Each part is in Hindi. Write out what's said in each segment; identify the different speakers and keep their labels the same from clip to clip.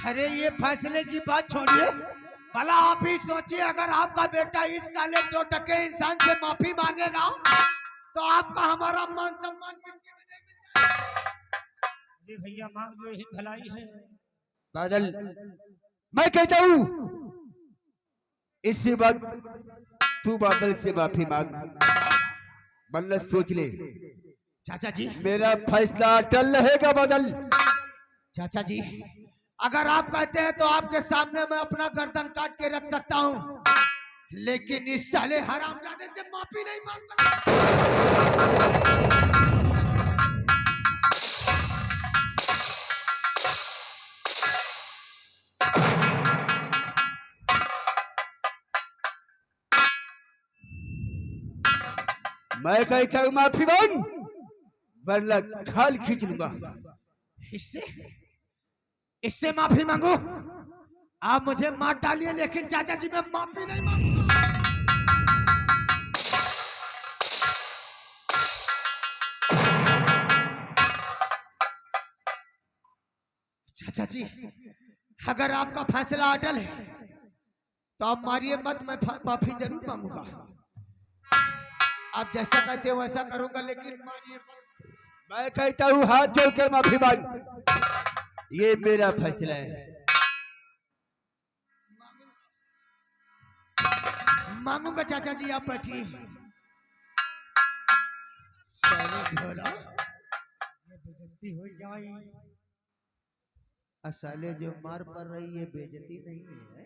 Speaker 1: अरे ये फैसले की बात छोड़िए, भला आप ही सोचिए, अगर आपका बेटा इस साले 2 टके इंसान से माफी मांगेगा तो आपका हमारा मान सम्मान मिट्टी में नहीं मिलेगा।
Speaker 2: जी भैया मांग जो ही भलाई है।
Speaker 3: बादल, मैं कहता हूँ इसी वक्त तू बादल से माफी मांग, वरना सोच ले
Speaker 1: चाचा जी,
Speaker 3: मेरा फैसला अटल रहेगा। बादल
Speaker 1: चाचा जी, अगर आप कहते हैं तो आपके सामने मैं अपना गर्दन काट के रख सकता हूँ, लेकिन इस साले हरामजादे से माफी नहीं मांग सकता।
Speaker 3: मैं कहता हूँ माफी मांग, वरना खाल खींच लूंगा।
Speaker 1: इससे इससे माफी मांगो? आप मुझे मार डालिए, लेकिन चाचा जी मैं माफी नहीं मांगूंगा। चाचा जी, अगर आपका फैसला अटल है तो आप मारिए मत, मैं माफी जरूर मांगूंगा। आप जैसा कहते हो वैसा करूंगा, लेकिन मारिए मत।
Speaker 3: मैं कहता हूँ हाथ जोड़कर माफी मांग, ये मेरा फैसला है।
Speaker 1: मांगूंगा चाचा जी, आप बैठिए। साले भोला,
Speaker 2: ये बेइज्जती हो जाए।
Speaker 1: साले जो मार पड़ रही है बेइज्जती नहीं है।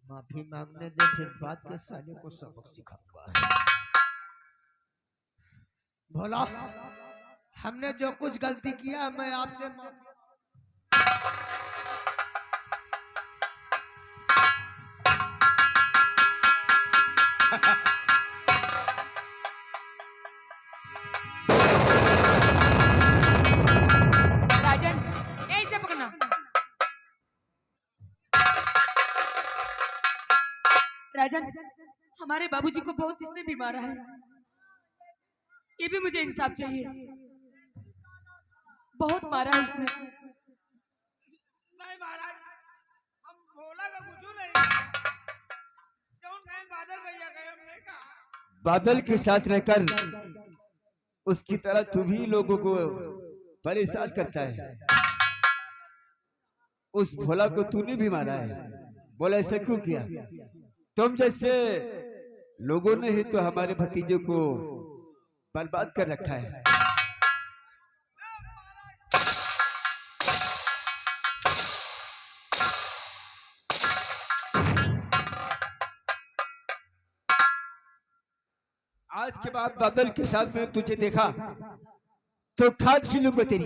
Speaker 1: माफी मांगने दे, फिर बात के साले को सबक सिखाऊंगा। भोला, हमने जो कुछ गलती किया मैं आपसे
Speaker 4: राजन, ऐसे पकड़ना। राजन, हमारे बाबूजी को बहुत इसने भी मारा है, ये भी मुझे इंसाफ चाहिए। बहुत मारा है इसने।
Speaker 2: नहीं महाराज, हम भोला का कुछ नहीं। जौन कहें बादल भैया कहे हमने कहा।
Speaker 3: बादल के साथ रहकर उसकी तरह तू भी लोगों को परेशान करता है। उस भोला को तूने भी मारा है, बोला ऐसा क्यों किया? तुम जैसे लोगों ने ही तो हमारे भतीजे को बर्बाद कर रखा है। आज के बाद बादल के साथ में तुझे देखा तो खाद खिलूंगा तेरी।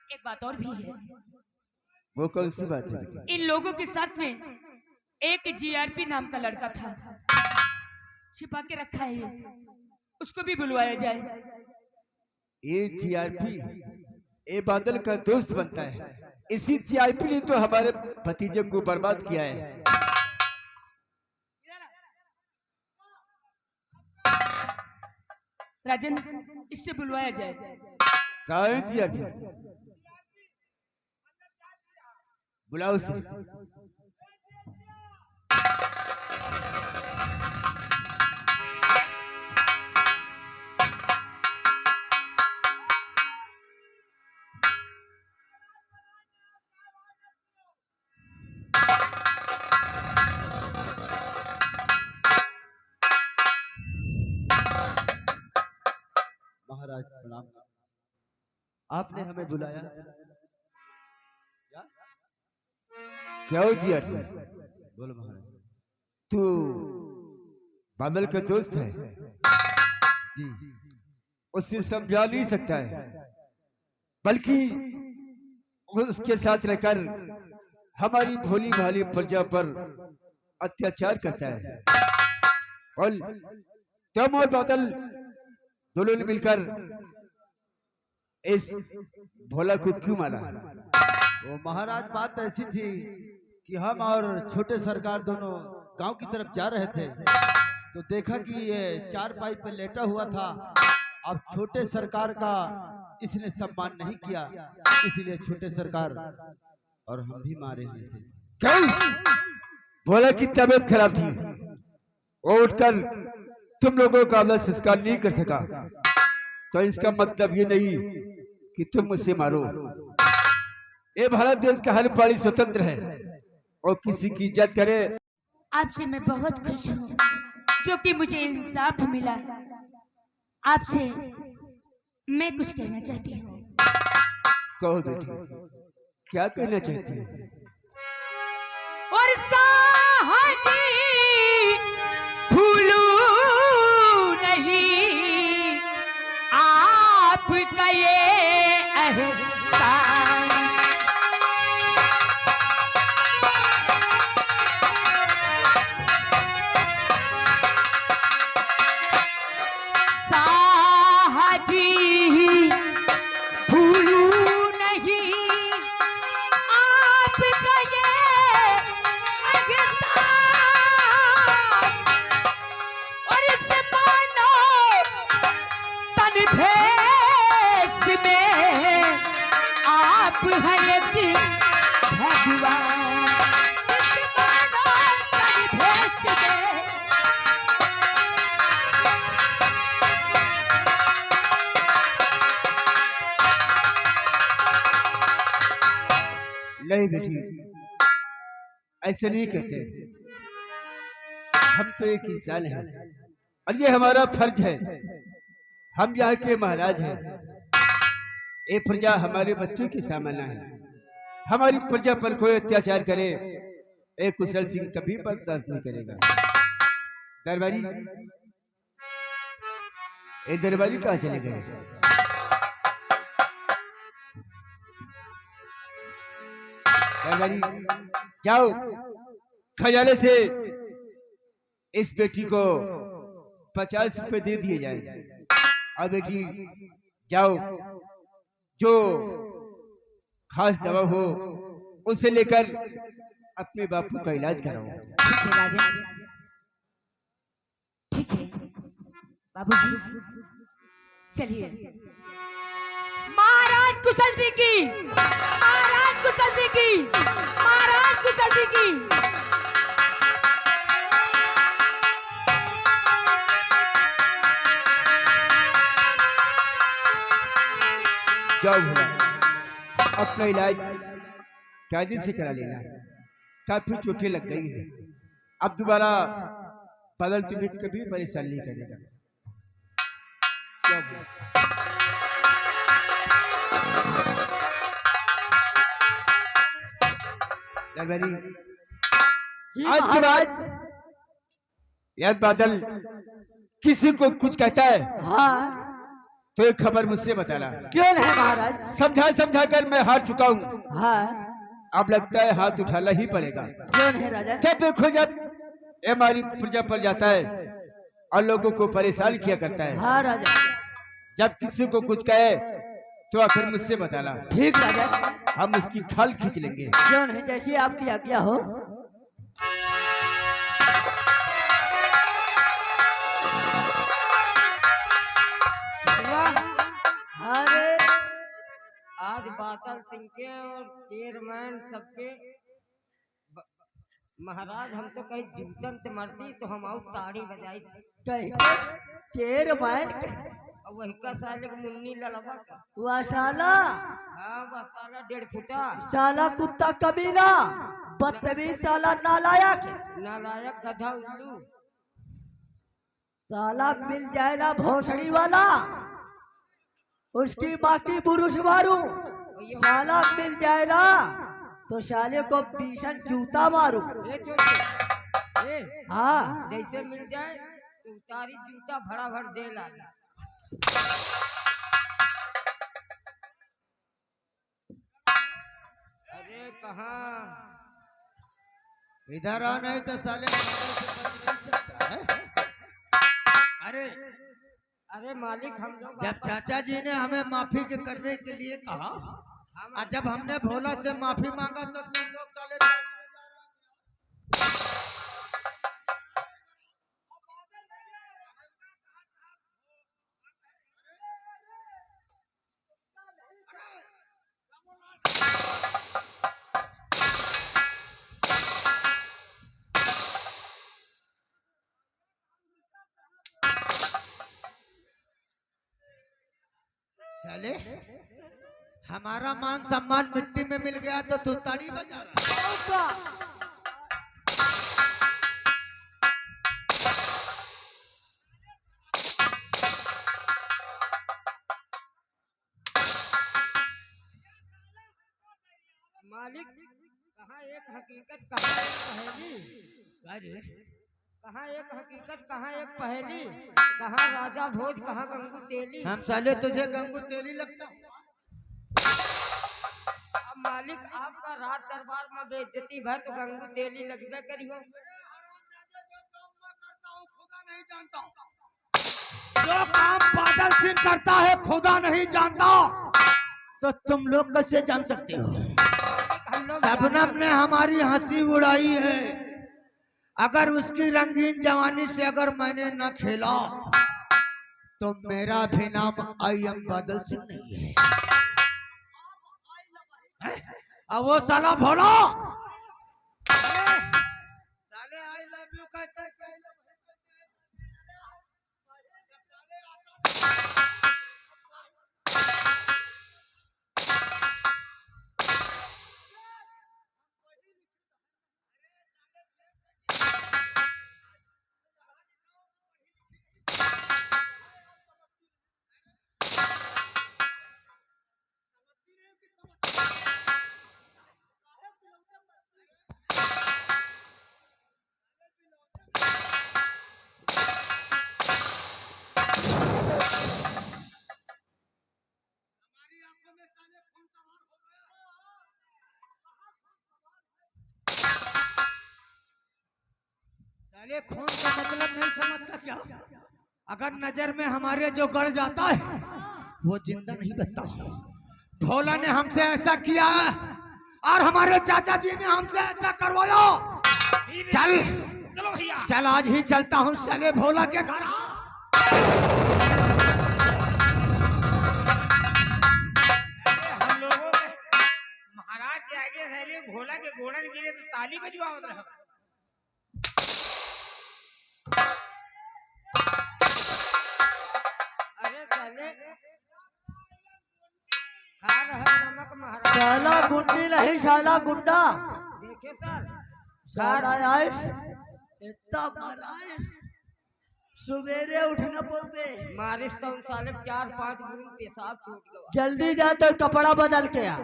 Speaker 4: एक बात और भी है।
Speaker 3: वो कौन सी बात है?
Speaker 4: इन लोगों के साथ में एक जीआरपी नाम का लड़का था, छिपा के रखा है, उसको भी बुलवाया जाए।
Speaker 3: ये जीआरपी ए बादल का दोस्त बनता है। इसी जीआरपी ने तो हमारे भतीजे को बर्बाद किया है।
Speaker 4: राजन, इससे बुलवाया जाए।
Speaker 3: कहाँ है जीआरपी? बुलाओ उसे।
Speaker 1: महाराज प्रणाम। आपने हमें बुलाया?
Speaker 3: क्या हो जीआरपी?
Speaker 1: बोलो महाराज।
Speaker 3: तू बादल का दोस्त है
Speaker 1: जी।
Speaker 3: उससे समझा नहीं सकता है, बल्कि उसके साथ रहकर हमारी भोली भाली प्रजा पर अत्याचार करता है। और तुम और बादल दोनों ने मिलकर इस भोला को क्यों मारा?
Speaker 1: वो महाराज बात ऐसी थी कि हम और छोटे सरकार दोनों गांव की तरफ जा रहे थे, तो देखा कि ये चार पाई पे लेटा हुआ था
Speaker 3: अब छोटे सरकार का इसने सम्मान नहीं किया, इसलिए छोटे सरकार और हम भी मारे हैं इसे। क्यों? बोला कि तबीयत खराब थी, वो उठकर तुम लोगों का अवला संस्कार नहीं कर सका, तो इसका मतलब ये नहीं कि तुम मुझसे मारो। ये भारत देश का हर प्राणी स्वतंत्र है और किसी की इज्जत करे।
Speaker 4: आपसे मैं बहुत खुश हूँ जो कि मुझे इंसाफ मिला। आपसे मैं कुछ कहना चाहती हूँ।
Speaker 3: कहो बेटी, क्या कहना चाहती है?
Speaker 4: और साहजी भूलू नहीं आपका ये एहसान। साहजी भूलू नहीं आपका ये एहसान। और इस मानो तन भेष में आप हैं एक भगवान। इस मानो तन भेष में
Speaker 3: नहीं बेटी, ऐसे नहीं कहते। हम तो एक इंसान हैं और ये हमारा फर्ज है। हम यहाँ के महाराज हैं। ये प्रजा हमारे बच्चों की सामना है। हमारी प्रजा पर कोई अत्याचार करे, एक कुशल सिंह कभी बर्दाश्त नहीं करेगा। दरबारी, ये दरबारी कहाँ चले गए? दरबारी, जाओ खजाने से इस बेटी को 50 रुपए दे दिए जाए। और बेटी जाओ, जो खास दवा हो उसे लेकर अपने बापू का इलाज कराओ।
Speaker 4: ठीक है राजा, ठीक है बाबूजी, चलिए। महाराज कुशल सिंह की, महाराज कुशल सिंह की, महाराज कुशल सिंह की।
Speaker 3: जाओ भला, अपना इलाज कायदे से करा लेना। काफी चोटें लग गई है, अब दोबारा बदल तुम्हें कभी परेशान नहीं करेगा। जाओ भला। दरबारी, आज के बाद यह बादल किसी को कुछ कहता है,
Speaker 1: हाँ
Speaker 3: तो एक खबर मुझसे बताना।
Speaker 1: क्यों नहीं महाराज?
Speaker 3: समझा समझा कर मैं हार चुका हूँ,
Speaker 1: हाँ
Speaker 3: अब लगता है हाथ उठाना ही पड़ेगा।
Speaker 1: क्यों नहीं राजा?
Speaker 3: जब देखो जब ये हमारी प्रजा पर जाता है और लोगों को परेशान किया करता है,
Speaker 1: हाँ राजा।
Speaker 3: जब किसी को कुछ कहे तो आखिर मुझसे बताना,
Speaker 1: ठीक राजा।
Speaker 3: हम उसकी खाल खींच लेंगे।
Speaker 1: क्यों नहीं, जैसी आपकी आज्ञा हो।
Speaker 5: अरे आज बादल सिंह के और चेयरमैन सबके महाराज हम तो कहीं जूतन से मरती तो हम और ताड़ी बजाई
Speaker 1: चेयरमैन
Speaker 5: और वही का साले को मुन्नी लड़वा का
Speaker 1: वह साला,
Speaker 5: हाँ वह साला 1.5 फुटा
Speaker 1: साला कुत्ता कमीना, बदतमीज साला नालायक,
Speaker 5: नालायक गधा उल्लू।
Speaker 1: साला मिल जाए ना भोसड़ी वाला, उसकी बाकी पुरुष मारू। साला मिल जाए ना तो साले को भीषण जूता मारू।
Speaker 5: ए छोटे, ए
Speaker 1: हाँ
Speaker 5: जैसे मिल जाए तो उतारी जूता भरा भर दे लाना। अरे कहाँ
Speaker 1: इधर आ, नहीं तो साले अरे
Speaker 5: अरे मालिक हम लोग
Speaker 1: जब चाचा जी ने हमें माफी के करने के लिए कहा और जब हमने भोला से माफी मांगा तो तुम लोग साले साले हमारा मान सम्मान मिट्टी में मिल गया तो तू ताड़ी बजा रहा है।
Speaker 5: मालिक कहाँ एक हकीकत कहाँ एक पहेली।
Speaker 1: अरे
Speaker 5: कहाँ एक हकीकत कहाँ एक पहेली। कहाँ राजा भोज कहाँ गंगू तेली।
Speaker 1: हम साले तुझे गंगू तेली लगता हूँ।
Speaker 5: अब मालिक आपका रात दरबार में बेइज्जती भर तो गंगू तेली लगबे करी हो।
Speaker 1: जो काम बादल सिंह करता है खुदा नहीं जानता, तो तुम लोग कैसे जान सकते हो?
Speaker 5: हम लोग
Speaker 1: शबनम ने हमारी हंसी उड़ाई है। अगर उसकी रंगीन जवानी से अगर मैंने न खेला तो मेरा भी नाम आई एम बादल सिंह नहीं है। अब वो साला भोला साले आई लव यू कहते हैं। साले खून का मतलब नहीं समझता क्या? अगर नजर में हमारे जो गड़ जाता है वो जिंदा नहीं बचता। भोला ने हमसे ऐसा किया है और हमारे चाचा जी ने हमसे ऐसा करवाया। चल
Speaker 2: चलो भैया
Speaker 1: चल आज ही चलता हूँ साले भोला के घर।
Speaker 2: हम लोगों के महाराज के आगे साले भोला के घोड़न गिरे तो ताली बजवावत रहा।
Speaker 5: अरे चले खा रहा नमक महाराज।
Speaker 3: शाला गुंडी नहीं शाला गुंडा।
Speaker 5: देखे सर
Speaker 3: सारा आइस इतना माराइस सवेरे उठना पड़ते।
Speaker 5: मारिस तो उन साले 4-5 बूंद पेशाब छूट गया।
Speaker 3: जल्दी जा तो कपड़ा बदल के आ।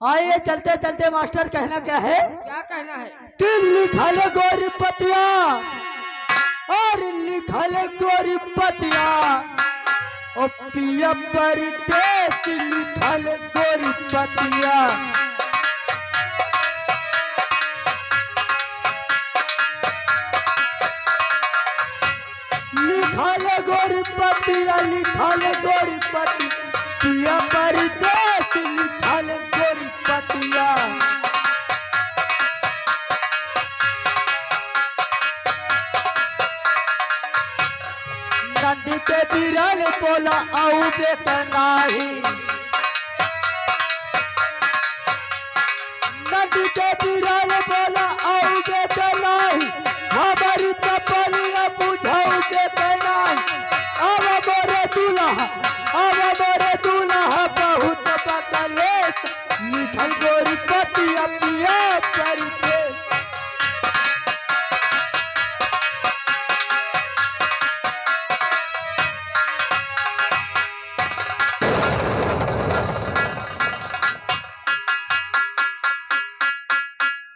Speaker 3: आइए चलते चलते मास्टर कहना क्या है?
Speaker 5: क्या कहना है?
Speaker 3: दिल लिखल गोरी पतिया और लिखल गोरी पतिया ओ पिया परदेस लिखल गोरी पतिया। लिखल गोरी पतिया लिखल गोरी पति पिया परदेस लिखल गोरी पतिया। नदी के बिरल बोला आऊ बेतनाही। नदी के बिरल बोला आऊ बेतनाही। हमारी तपलिया बुझाऊ बेतनाही। अब मोरे दूल्हा बहुत बदले लिखल गोरी पतिया पिया परदेस।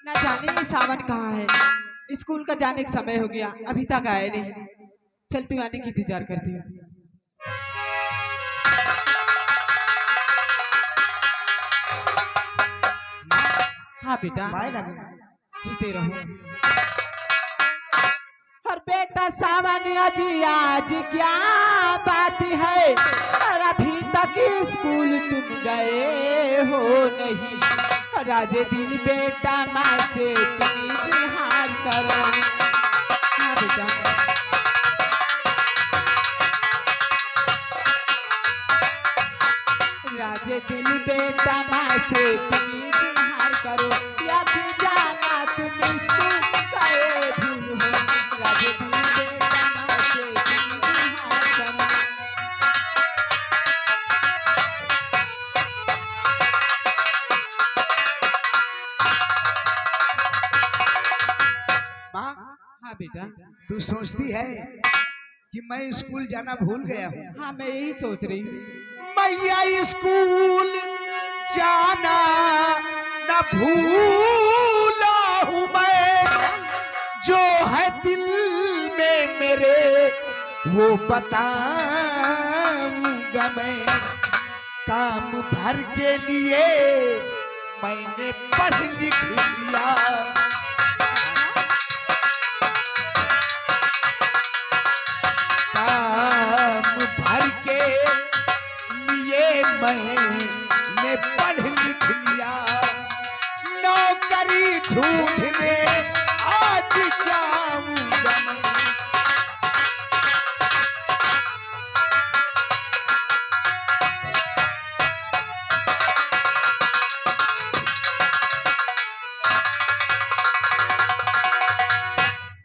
Speaker 6: ना जाने ये सावन कहाँ है। स्कूल का जाने का समय हो गया अभी तक आए नहीं। चल तू आने की इंतजार करती हूँ। हाँ बेटा जीते रहो। और बेटा सावन जी आज क्या बात है। और अभी तक स्कूल तुम गए हो नहीं। राजे दिल बेटा माँ से तुम इजहार करो। हाँ बेटा राजे दिल बेटा माँ से तुम इजहार करो। या फिर जाना तुम स्कूल गए भूल हो। राजे दिल बेटा माँ से तुम इजहार करो। बेटा।
Speaker 1: तू सोचती है कि मैं स्कूल जाना भूल गया हूँ?
Speaker 6: हाँ मैं यही सोच रही हूँ।
Speaker 1: मैया स्कूल जाना न भूला हूँ मैं, जो है दिल में मेरे वो बताऊंगा मैं। काम भर के लिए मैंने पढ़ लिख लिया, काम भर के लिए मैंने पढ़ लिख लिया। नौकरी ढूंढने आज जाऊंगा मैं।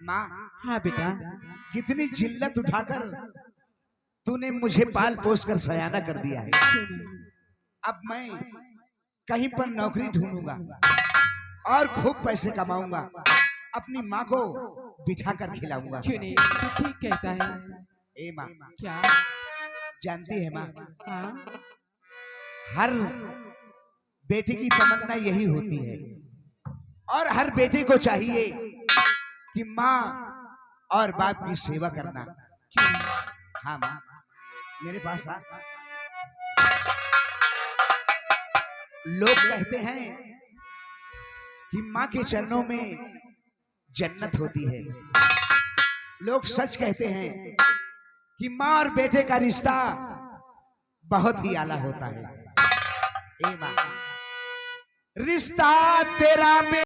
Speaker 1: माँ,
Speaker 6: हाँ बेटा।
Speaker 1: कितनी जिल्लत उठाकर तूने मुझे पाल पोस कर सयाना कर दिया है। अब मैं कहीं पर नौकरी ढूंढूंगा और खूब पैसे कमाऊंगा, अपनी माँ को बिठा कर खिलाऊंगा।
Speaker 6: क्यों नहीं, तू ठीक कहता है।
Speaker 1: ए माँ,
Speaker 6: क्या?
Speaker 1: जानती है माँ,
Speaker 6: हाँ
Speaker 1: हर बेटे की तमन्ना यही होती है और हर बेटे को चाहिए कि माँ और बाप की सेवा करना। हाँ माँ, मेरे पास आ। लोग कहते हैं कि माँ के चरणों में जन्नत होती है। लोग सच कहते हैं कि माँ और बेटे का रिश्ता बहुत ही आला होता है। ए माँ, रिश्ता तेरा में